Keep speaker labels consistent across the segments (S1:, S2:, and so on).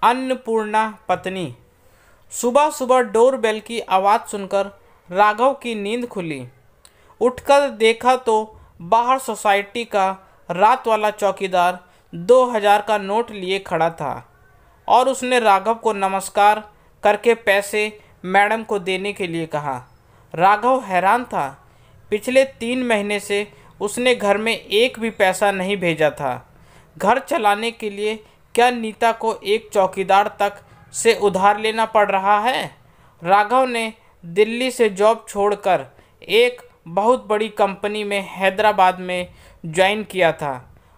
S1: अन्नपूर्णा पत्नी। सुबह सुबह डोरबेल की आवाज़ सुनकर राघव की नींद खुली। उठकर देखा तो बाहर सोसाइटी का रात वाला चौकीदार 2000 का नोट लिए खड़ा था और उसने राघव को नमस्कार करके पैसे मैडम को देने के लिए कहा। राघव हैरान था। पिछले 3 महीने से उसने घर में एक भी पैसा नहीं भेजा था। घर चलाने के लिए क्या नीता को एक चौकीदार तक से उधार लेना पड़ रहा है? राघव ने दिल्ली से जॉब छोड़कर एक बहुत बड़ी कंपनी में हैदराबाद में ज्वाइन किया था।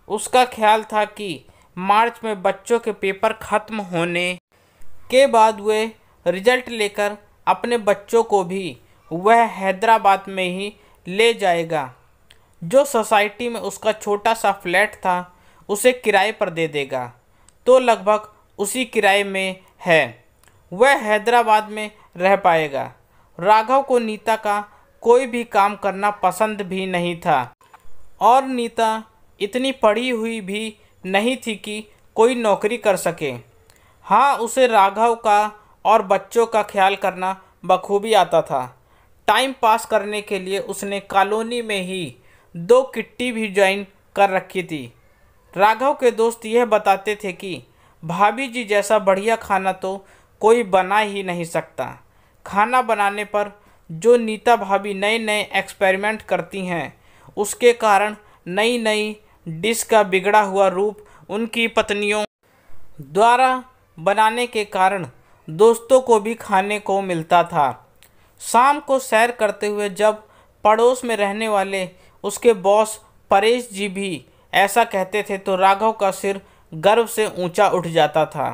S1: उसका ख्याल था कि मार्च में बच्चों के पेपर ख़त्म होने के बाद वे रिजल्ट लेकर अपने बच्चों को भी वह हैदराबाद में ही ले जाएगा। जो सोसाइटी में उसका छोटा सा फ्लैट था उसे किराए पर दे देगा, तो लगभग उसी किराए में है। वह हैदराबाद में रह पाएगा। राघव को नीता का कोई भी काम करना पसंद भी नहीं था और नीता इतनी पढ़ी हुई भी नहीं थी कि कोई नौकरी कर सके। हाँ, उसे राघव का और बच्चों का ख्याल करना बखूबी आता था। टाइम पास करने के लिए उसने कॉलोनी में ही 2 किट्टी भी ज्वाइन कर रखी थी। राघव के दोस्त यह बताते थे कि भाभी जी जैसा बढ़िया खाना तो कोई बना ही नहीं सकता। खाना बनाने पर जो नीता भाभी नए नए एक्सपेरिमेंट करती हैं, उसके कारण नई नई डिश का बिगड़ा हुआ रूप उनकी पत्नियों द्वारा बनाने के कारण दोस्तों को भी खाने को मिलता था। शाम को सैर करते हुए जब पड़ोस में रहने वाले उसके बॉस परेश जी भी ऐसा कहते थे तो राघव का सिर गर्व से ऊंचा उठ जाता था।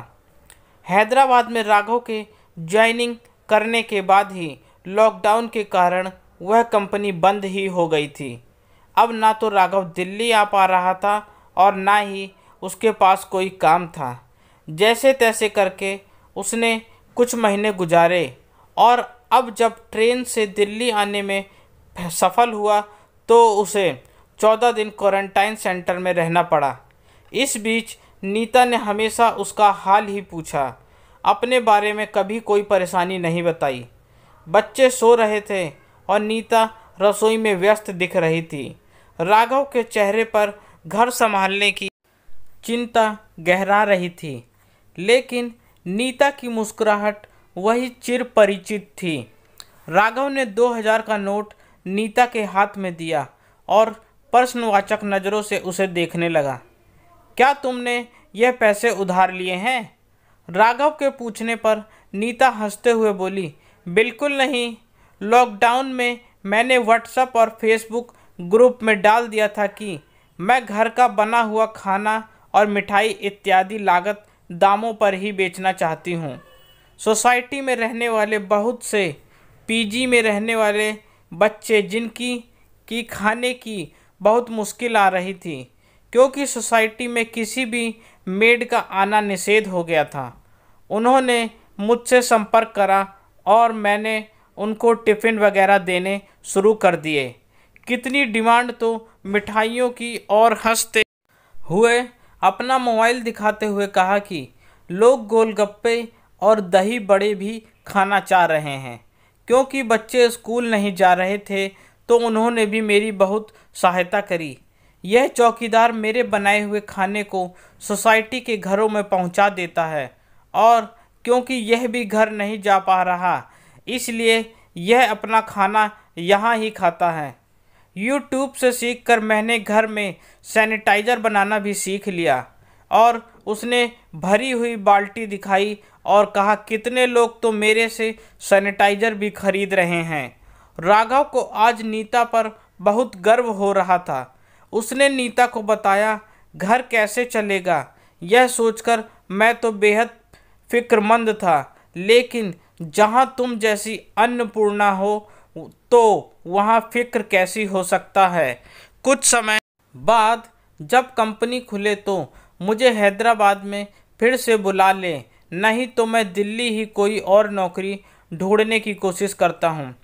S1: हैदराबाद में राघव के ज्वाइनिंग करने के बाद ही लॉकडाउन के कारण वह कंपनी बंद ही हो गई थी। अब ना तो राघव दिल्ली आ पा रहा था और ना ही उसके पास कोई काम था। जैसे तैसे करके उसने कुछ महीने गुजारे और अब जब ट्रेन से दिल्ली आने में सफल हुआ तो उसे 14 दिन क्वारंटाइन सेंटर में रहना पड़ा। इस बीच नीता ने हमेशा उसका हाल ही पूछा, अपने बारे में कभी कोई परेशानी नहीं बताई। बच्चे सो रहे थे और नीता रसोई में व्यस्त दिख रही थी। राघव के चेहरे पर घर संभालने की चिंता गहरा रही थी, लेकिन नीता की मुस्कुराहट वही चिर परिचित थी। राघव ने 2000 का नोट नीता के हाथ में दिया और प्रश्नवाचक नज़रों से उसे देखने लगा। क्या तुमने यह पैसे उधार लिए हैं? राघव के पूछने पर नीता हंसते हुए बोली, बिल्कुल नहीं। लॉकडाउन में मैंने व्हाट्सएप और फेसबुक ग्रुप में डाल दिया था कि मैं घर का बना हुआ खाना और मिठाई इत्यादि लागत दामों पर ही बेचना चाहती हूँ। सोसाइटी में रहने वाले बहुत से पीजी में रहने वाले बच्चे जिनकी खाने की बहुत मुश्किल आ रही थी, क्योंकि सोसाइटी में किसी भी मेड का आना निषेध हो गया था। उन्होंने मुझसे संपर्क करा और मैंने उनको टिफ़िन वगैरह देने शुरू कर दिए। कितनी डिमांड तो मिठाइयों की। और हंसते हुए अपना मोबाइल दिखाते हुए कहा कि लोग गोलगप्पे और दही बड़े भी खाना चाह रहे हैं। क्योंकि बच्चे स्कूल नहीं जा रहे थे तो उन्होंने भी मेरी बहुत सहायता करी। यह चौकीदार मेरे बनाए हुए खाने को सोसाइटी के घरों में पहुंचा देता है और क्योंकि यह भी घर नहीं जा पा रहा, इसलिए यह अपना खाना यहाँ ही खाता है। यूट्यूब से सीखकर मैंने घर में सैनिटाइज़र बनाना भी सीख लिया। और उसने भरी हुई बाल्टी दिखाई और कहा, कितने लोग तो मेरे से सैनिटाइज़र भी खरीद रहे हैं। राघव को आज नीता पर बहुत गर्व हो रहा था। उसने नीता को बताया, घर कैसे चलेगा यह सोचकर मैं तो बेहद फिक्रमंद था, लेकिन जहाँ तुम जैसी अन्नपूर्णा हो तो वहाँ फिक्र कैसी हो सकता है। कुछ समय बाद जब कंपनी खुले तो मुझे हैदराबाद में फिर से बुला ले, नहीं तो मैं दिल्ली ही कोई और नौकरी ढूंढने की कोशिश करता हूँ।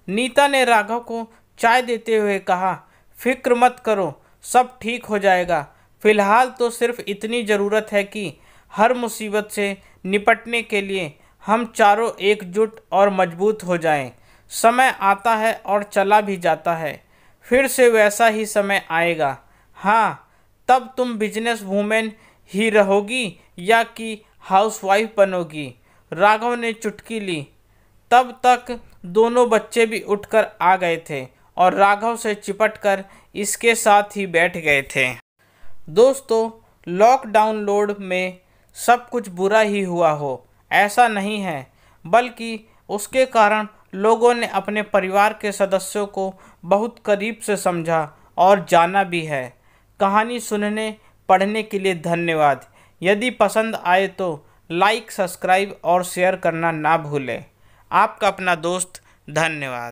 S1: नीता ने राघव को चाय देते हुए कहा, फिक्र मत करो, सब ठीक हो जाएगा। फ़िलहाल तो सिर्फ इतनी ज़रूरत है कि हर मुसीबत से निपटने के लिए हम चारों एकजुट और मजबूत हो जाएं। समय आता है और चला भी जाता है, फिर से वैसा ही समय आएगा। हाँ, तब तुम बिजनेस वूमेन ही रहोगी या कि हाउसवाइफ बनोगी। राघव ने चुटकी ली। तब तक दोनों बच्चे भी उठकर आ गए थे और राघव से चिपटकर इसके साथ ही बैठ गए थे। दोस्तों, लॉकडाउन लोड में सब कुछ बुरा ही हुआ हो ऐसा नहीं है, बल्कि उसके कारण लोगों ने अपने परिवार के सदस्यों को बहुत करीब से समझा और जाना भी है। कहानी सुनने पढ़ने के लिए धन्यवाद। यदि पसंद आए तो लाइक, सब्सक्राइब और शेयर करना ना भूलें। आपका अपना दोस्त। धन्यवाद।